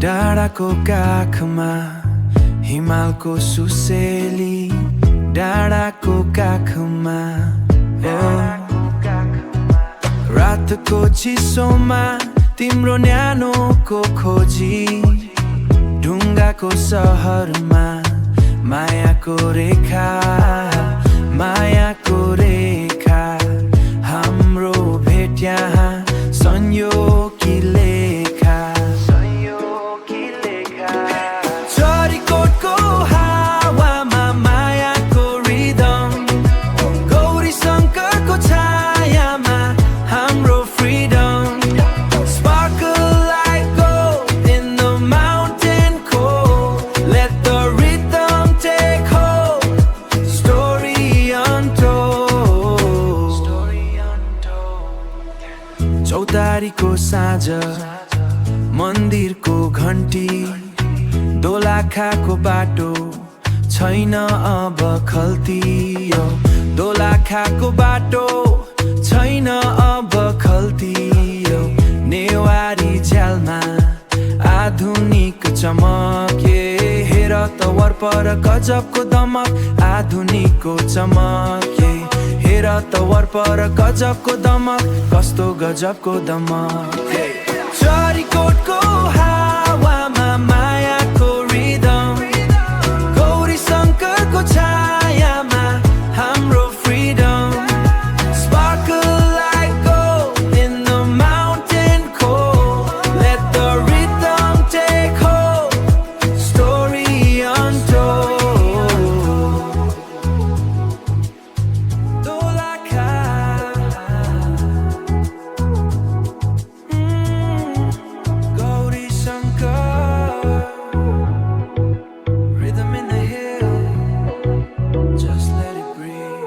डाँडाको काखमा हिमालको सुसेली डाँडाको काखमा रातको चिसोमा तिम्रो न्यानोको खोजी ढुङ्गाको सहरमा मायाको रेखा हाम्रो भेट यहाँ संयोगी लेखा चरीकोटको हावामा मायाको रिदम गौरी शङ्करको छायामा हाम्रो freedom sparkle like gold in the mountain cold let the rhythm take hold story untold चौतारीको साँझ मन्दिरको घन्टी दोलाखाको बाटो छैन अब खल्ती दोलाखाको बाटो छैन अब खल्ती नेवारी झ्यालमा आधुनिक चमक हेर त वरपर गजबको दमक आधुनिकको चमक हेर त वरपर गजबको दमक कस्तो गजबको दमक चरीको